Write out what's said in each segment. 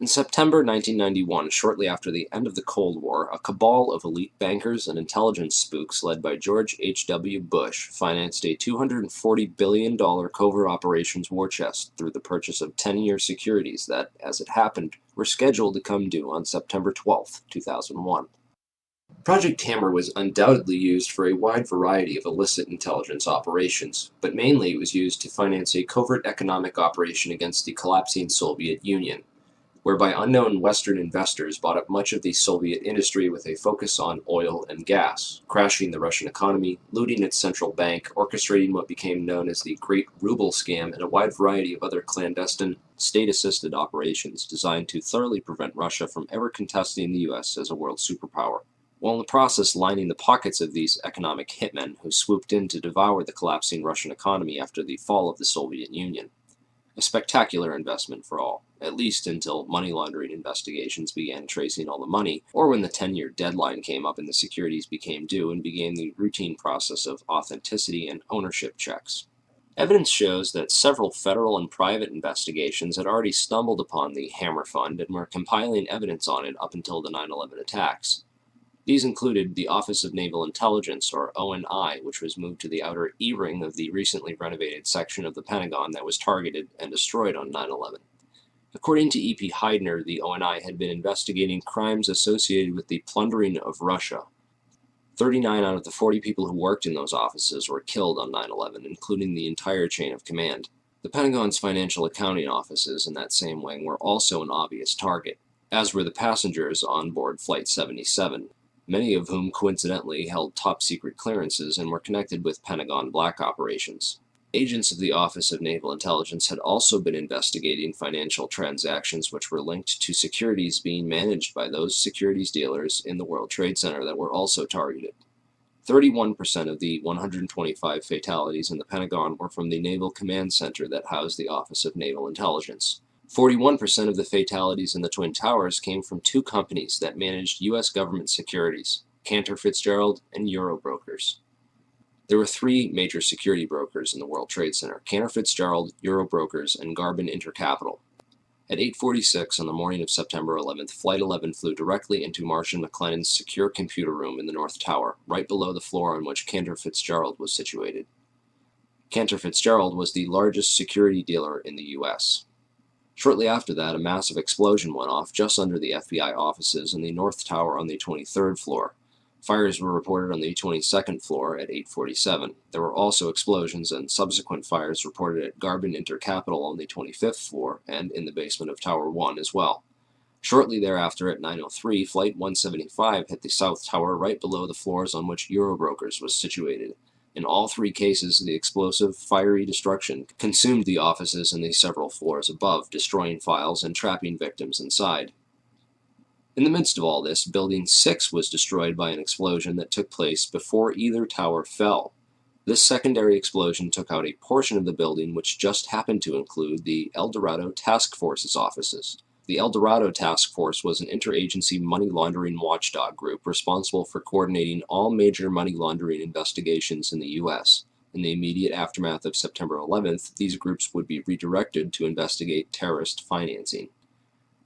In September 1991, shortly after the end of the Cold War, a cabal of elite bankers and intelligence spooks led by George H.W. Bush financed a $240 billion covert operations war chest through the purchase of 10-year securities that, as it happened, were scheduled to come due on September 12, 2001. Project Hammer was undoubtedly used for a wide variety of illicit intelligence operations, but mainly it was used to finance a covert economic operation against the collapsing Soviet Union, whereby unknown Western investors bought up much of the Soviet industry with a focus on oil and gas, crashing the Russian economy, looting its central bank, orchestrating what became known as the Great Ruble Scam, and a wide variety of other clandestine, state-assisted operations designed to thoroughly prevent Russia from ever contesting the U.S. as a world superpower, while in the process lining the pockets of these economic hitmen who swooped in to devour the collapsing Russian economy after the fall of the Soviet Union. A spectacular investment for all, at least until money laundering investigations began tracing all the money, or when the 10-year deadline came up and the securities became due and began the routine process of authenticity and ownership checks. Evidence shows that several federal and private investigations had already stumbled upon the Hammer Fund and were compiling evidence on it up until the 9/11 attacks. These included the Office of Naval Intelligence, or ONI, which was moved to the outer E-ring of the recently renovated section of the Pentagon that was targeted and destroyed on 9/11. According to E.P. Heidner, the ONI had been investigating crimes associated with the plundering of Russia. 39 out of the 40 people who worked in those offices were killed on 9/11, including the entire chain of command. The Pentagon's financial accounting offices in that same wing were also an obvious target, as were the passengers on board Flight 77. Many of whom coincidentally held top-secret clearances and were connected with Pentagon black operations. Agents of the Office of Naval Intelligence had also been investigating financial transactions which were linked to securities being managed by those securities dealers in the World Trade Center that were also targeted. 31% of the 125 fatalities in the Pentagon were from the Naval Command Center that housed the Office of Naval Intelligence. 41% of the fatalities in the Twin Towers came from two companies that managed U.S. government securities, Cantor Fitzgerald and Eurobrokers. There were three major security brokers in the World Trade Center: Cantor Fitzgerald, Eurobrokers, and Garbin Intercapital. At 8:46 on the morning of September 11th, Flight 11 flew directly into Marshall McLennan's secure computer room in the North Tower, right below the floor on which Cantor Fitzgerald was situated. Cantor Fitzgerald was the largest security dealer in the U.S. Shortly after that, a massive explosion went off just under the FBI offices in the North Tower on the 23rd floor. Fires were reported on the 22nd floor at 8:47. There were also explosions and subsequent fires reported at Garbin Intercapital on the 25th floor and in the basement of Tower 1 as well. Shortly thereafter, at 9:03, Flight 175 hit the South Tower right below the floors on which Eurobrokers was situated. In all three cases, the explosive, fiery destruction consumed the offices and the several floors above, destroying files and trapping victims inside. In the midst of all this, Building 6 was destroyed by an explosion that took place before either tower fell. This secondary explosion took out a portion of the building which just happened to include the El Dorado Task Force's offices. The El Dorado Task Force was an interagency money laundering watchdog group responsible for coordinating all major money laundering investigations in the U.S. In the immediate aftermath of September 11th, these groups would be redirected to investigate terrorist financing.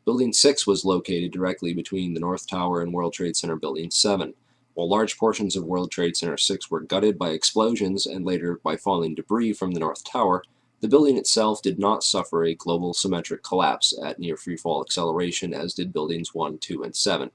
Building 6 was located directly between the North Tower and World Trade Center Building 7. While large portions of World Trade Center 6 were gutted by explosions and later by falling debris from the North Tower, the building itself did not suffer a global symmetric collapse at near freefall acceleration as did Buildings 1, 2, and 7.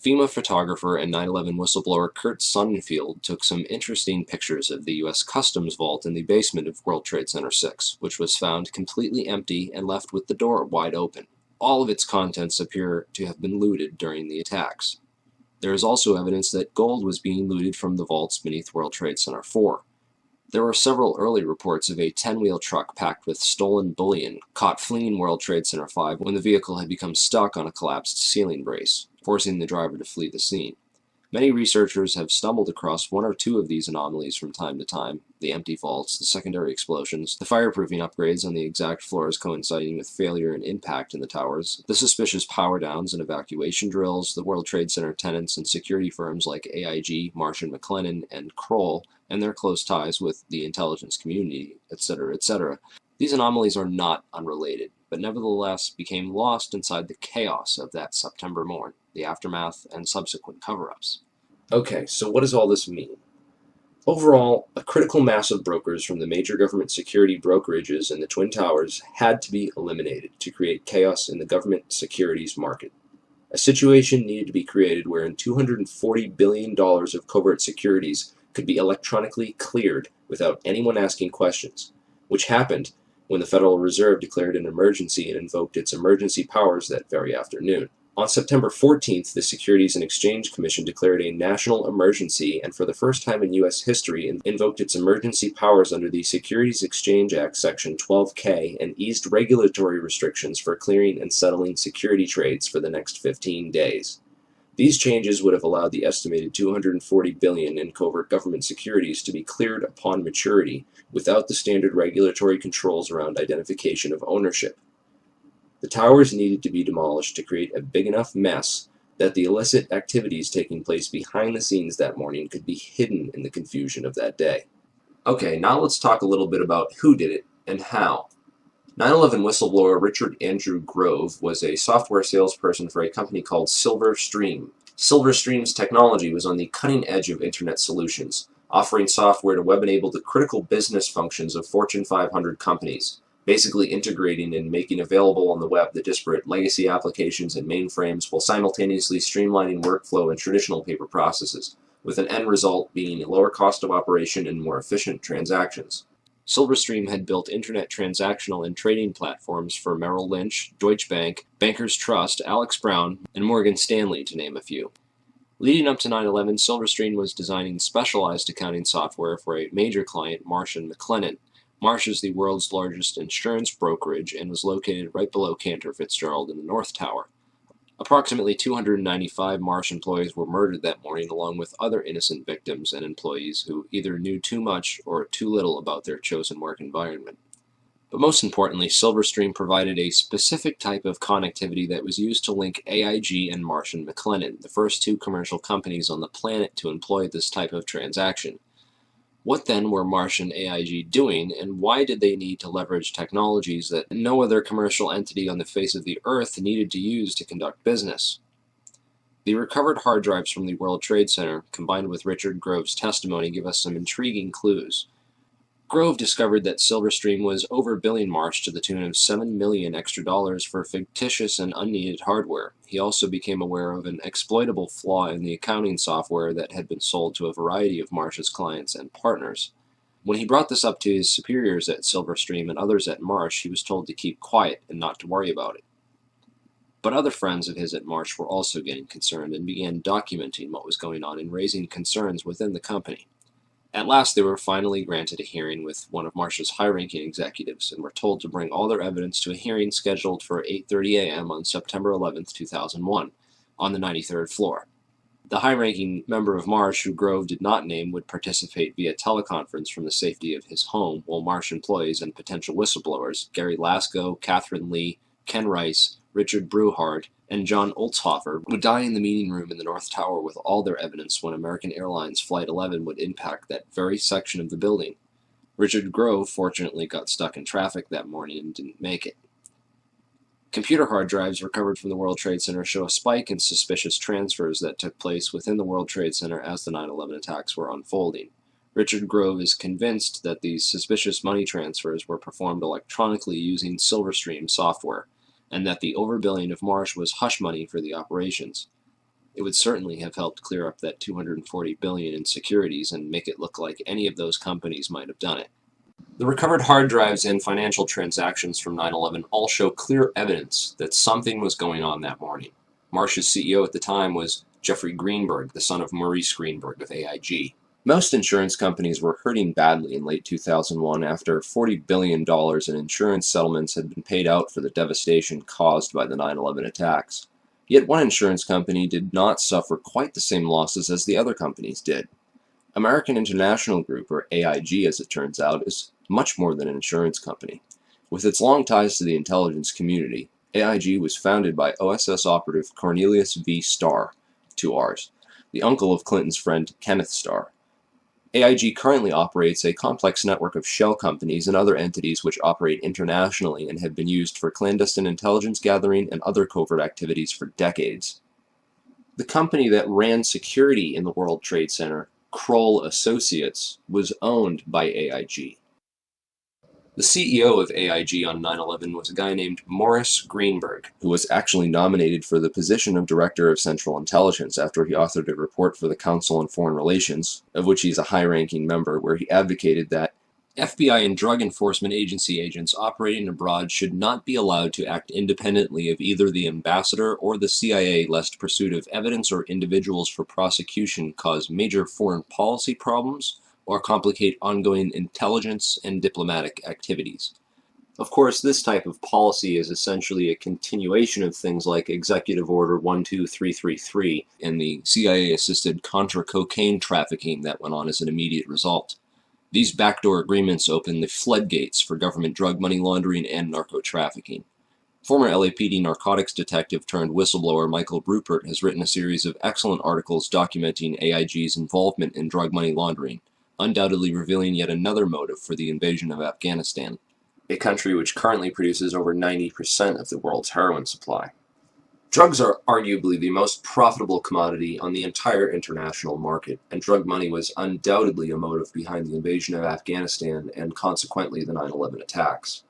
FEMA photographer and 9/11 whistleblower Kurt Sonnenfeld took some interesting pictures of the U.S. Customs vault in the basement of World Trade Center 6, which was found completely empty and left with the door wide open. All of its contents appear to have been looted during the attacks. There is also evidence that gold was being looted from the vaults beneath World Trade Center 4. There were several early reports of a 10-wheel truck packed with stolen bullion caught fleeing World Trade Center 5 when the vehicle had become stuck on a collapsed ceiling brace, forcing the driver to flee the scene. Many researchers have stumbled across one or two of these anomalies from time to time: the empty vaults, the secondary explosions, the fireproofing upgrades on the exact floors coinciding with failure and impact in the towers, the suspicious power downs and evacuation drills, the World Trade Center tenants and security firms like AIG, Marsh & McLennan, and Kroll, and their close ties with the intelligence community, etc., etc. These anomalies are not unrelated. but nevertheless became lost inside the chaos of that September morn, the aftermath, and subsequent cover-ups. Okay, so what does all this mean? Overall, a critical mass of brokers from the major government security brokerages in the Twin Towers had to be eliminated to create chaos in the government securities market. A situation needed to be created wherein $240 billion of covert securities could be electronically cleared without anyone asking questions, which happened when the Federal Reserve declared an emergency and invoked its emergency powers that very afternoon. On September 14th, the Securities and Exchange Commission declared a national emergency and for the first time in U.S. history invoked its emergency powers under the Securities Exchange Act Section 12K and eased regulatory restrictions for clearing and settling security trades for the next 15 days. These changes would have allowed the estimated $240 billion in covert government securities to be cleared upon maturity without the standard regulatory controls around identification of ownership. The towers needed to be demolished to create a big enough mess that the illicit activities taking place behind the scenes that morning could be hidden in the confusion of that day. Okay, now let's talk a little bit about who did it and how. 9/11 whistleblower Richard Andrew Grove was a software salesperson for a company called Silverstream. Silverstream's technology was on the cutting edge of internet solutions, offering software to web-enable the critical business functions of Fortune 500 companies, basically integrating and making available on the web the disparate legacy applications and mainframes while simultaneously streamlining workflow and traditional paper processes, with an end result being a lower cost of operation and more efficient transactions. Silverstream had built internet transactional and trading platforms for Merrill Lynch, Deutsche Bank, Bankers Trust, Alex Brown, and Morgan Stanley, to name a few. Leading up to 9/11, Silverstream was designing specialized accounting software for a major client, Marsh & McLennan. Marsh is the world's largest insurance brokerage and was located right below Cantor Fitzgerald in the North Tower. Approximately 295 Marsh employees were murdered that morning, along with other innocent victims and employees who either knew too much or too little about their chosen work environment. But most importantly, Silverstream provided a specific type of connectivity that was used to link AIG and Marsh & McLennan, the first two commercial companies on the planet to employ this type of transaction. What then were Marsh and AIG doing, and why did they need to leverage technologies that no other commercial entity on the face of the earth needed to use to conduct business? The recovered hard drives from the World Trade Center, combined with Richard Grove's testimony, give us some intriguing clues. Grove discovered that Silverstream was overbilling Marsh to the tune of $7 million extra for fictitious and unneeded hardware. He also became aware of an exploitable flaw in the accounting software that had been sold to a variety of Marsh's clients and partners. When he brought this up to his superiors at Silverstream and others at Marsh, he was told to keep quiet and not to worry about it. But other friends of his at Marsh were also getting concerned and began documenting what was going on and raising concerns within the company. At last, they were finally granted a hearing with one of Marsh's high-ranking executives and were told to bring all their evidence to a hearing scheduled for 8:30 a.m. on September 11, 2001, on the 93rd floor. The high-ranking member of Marsh, who Grove did not name, would participate via teleconference from the safety of his home, while Marsh employees and potential whistleblowers, Gary Lasko, Catherine Lee, Ken Rice, Richard Breuhardt, and John Oltzhofer, would die in the meeting room in the North Tower with all their evidence when American Airlines Flight 11 would impact that very section of the building. Richard Grove fortunately got stuck in traffic that morning and didn't make it. Computer hard drives recovered from the World Trade Center show a spike in suspicious transfers that took place within the World Trade Center as the 9/11 attacks were unfolding. Richard Grove is convinced that these suspicious money transfers were performed electronically using Silverstream software, and that the overbilling of Marsh was hush money for the operations. It would certainly have helped clear up that $240 billion in securities and make it look like any of those companies might have done it. The recovered hard drives and financial transactions from 9/11 all show clear evidence that something was going on that morning. Marsh's CEO at the time was Jeffrey Greenberg, the son of Maurice Greenberg of AIG. Most insurance companies were hurting badly in late 2001 after $40 billion in insurance settlements had been paid out for the devastation caused by the 9/11 attacks. Yet one insurance company did not suffer quite the same losses as the other companies did. American International Group, or AIG as it turns out, is much more than an insurance company. With its long ties to the intelligence community, AIG was founded by OSS operative Cornelius V. Starr, 2 R's, the uncle of Clinton's friend Kenneth Starr. AIG currently operates a complex network of shell companies and other entities which operate internationally and have been used for clandestine intelligence gathering and other covert activities for decades. The company that ran security in the World Trade Center, Kroll Associates, was owned by AIG. The CEO of AIG on 9/11 was a guy named Maurice Greenberg, who was actually nominated for the position of Director of Central Intelligence after he authored a report for the Council on Foreign Relations, of which he's a high-ranking member, where he advocated that FBI and Drug Enforcement Agency agents operating abroad should not be allowed to act independently of either the ambassador or the CIA, lest pursuit of evidence or individuals for prosecution cause major foreign policy problems or complicate ongoing intelligence and diplomatic activities. Of course, this type of policy is essentially a continuation of things like Executive Order 12333 and the CIA-assisted contra-cocaine trafficking that went on as an immediate result. These backdoor agreements open the floodgates for government drug money laundering and narco-trafficking. Former LAPD narcotics detective turned whistleblower Michael Rupert has written a series of excellent articles documenting AIG's involvement in drug money laundering, undoubtedly revealing yet another motive for the invasion of Afghanistan, a country which currently produces over 90% of the world's heroin supply. Drugs are arguably the most profitable commodity on the entire international market, and drug money was undoubtedly a motive behind the invasion of Afghanistan and consequently the 9/11 attacks.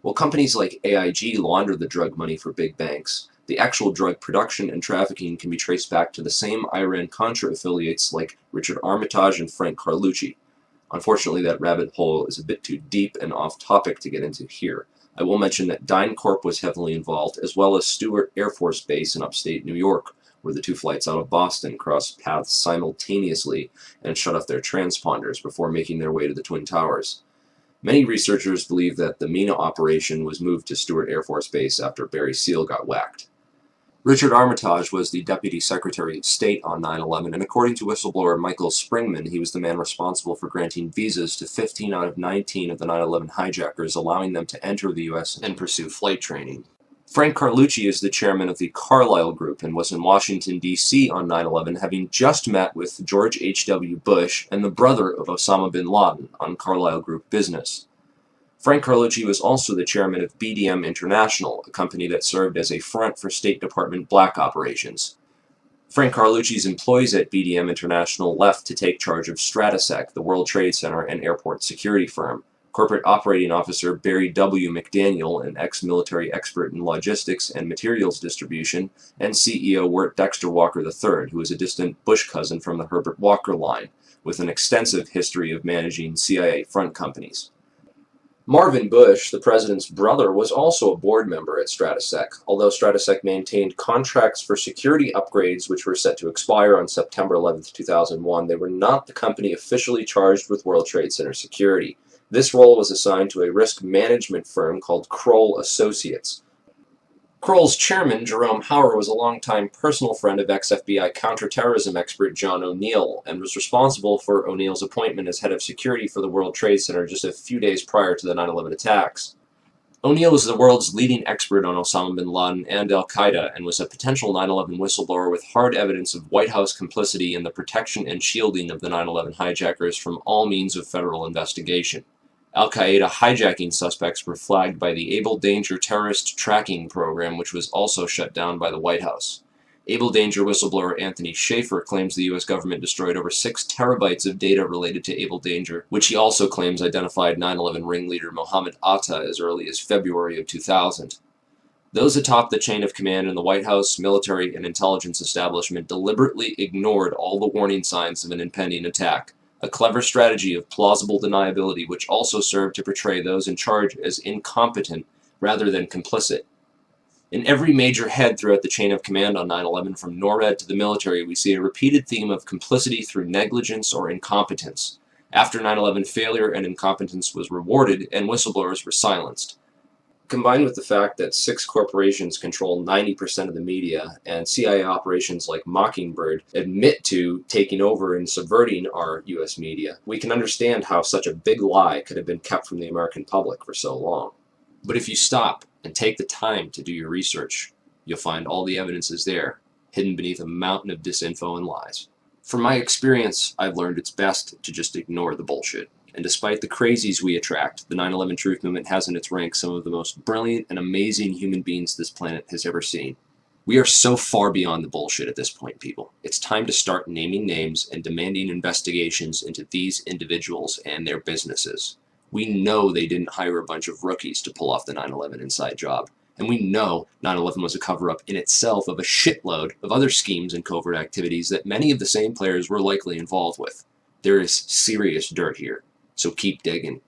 While companies like AIG launder the drug money for big banks, the actual drug production and trafficking can be traced back to the same Iran-Contra affiliates like Richard Armitage and Frank Carlucci. Unfortunately, that rabbit hole is a bit too deep and off-topic to get into here. I will mention that DynCorp was heavily involved, as well as Stewart Air Force Base in upstate New York, where the two flights out of Boston crossed paths simultaneously and shut off their transponders before making their way to the Twin Towers. Many researchers believe that the MENA operation was moved to Stewart Air Force Base after Barry Seal got whacked. Richard Armitage was the Deputy Secretary of State on 9/11, and according to whistleblower Michael Springman, he was the man responsible for granting visas to 15 out of 19 of the 9/11 hijackers, allowing them to enter the U.S. and pursue flight training. Frank Carlucci is the chairman of the Carlyle Group and was in Washington, D.C. on 9/11, having just met with George H.W. Bush and the brother of Osama bin Laden on Carlyle Group business. Frank Carlucci was also the chairman of BDM International, a company that served as a front for State Department black operations. Frank Carlucci's employees at BDM International left to take charge of Stratesec, the World Trade Center and airport security firm. Corporate Operating Officer Barry W. McDaniel, an ex-military expert in logistics and materials distribution, and CEO Wirt Dexter Walker III, who is a distant Bush cousin from the Herbert Walker line, with an extensive history of managing CIA front companies. Marvin Bush, the president's brother, was also a board member at Stratesec, although Stratesec maintained contracts for security upgrades which were set to expire on September 11, 2001. They were not the company officially charged with World Trade Center security. This role was assigned to a risk management firm called Kroll Associates. Kroll's chairman, Jerome Hauer, was a longtime personal friend of ex-FBI counterterrorism expert John O'Neill and was responsible for O'Neill's appointment as head of security for the World Trade Center just a few days prior to the 9/11 attacks. O'Neill is the world's leading expert on Osama bin Laden and al-Qaeda and was a potential 9/11 whistleblower with hard evidence of White House complicity in the protection and shielding of the 9/11 hijackers from all means of federal investigation. Al-Qaeda hijacking suspects were flagged by the Able Danger terrorist tracking program, which was also shut down by the White House. Able Danger whistleblower Anthony Schaefer claims the U.S. government destroyed over 6 terabytes of data related to Able Danger, which he also claims identified 9/11 ringleader Mohammed Atta as early as February of 2000. Those atop the chain of command in the White House, military, and intelligence establishment deliberately ignored all the warning signs of an impending attack. A clever strategy of plausible deniability which also served to portray those in charge as incompetent rather than complicit. In every major head throughout the chain of command on 9/11, from NORAD to the military, we see a repeated theme of complicity through negligence or incompetence. After 9/11, failure and incompetence was rewarded, and whistleblowers were silenced. Combined with the fact that 6 corporations control 90% of the media, and CIA operations like Mockingbird admit to taking over and subverting our U.S. media, we can understand how such a big lie could have been kept from the American public for so long. But if you stop and take the time to do your research, you'll find all the evidence is there, hidden beneath a mountain of disinfo and lies. From my experience, I've learned it's best to just ignore the bullshit. And despite the crazies we attract, the 9/11 Truth Movement has in its ranks some of the most brilliant and amazing human beings this planet has ever seen. We are so far beyond the bullshit at this point, people. It's time to start naming names and demanding investigations into these individuals and their businesses. We know they didn't hire a bunch of rookies to pull off the 9/11 inside job. And we know 9/11 was a cover-up in itself of a shitload of other schemes and covert activities that many of the same players were likely involved with. There is serious dirt here, so keep digging.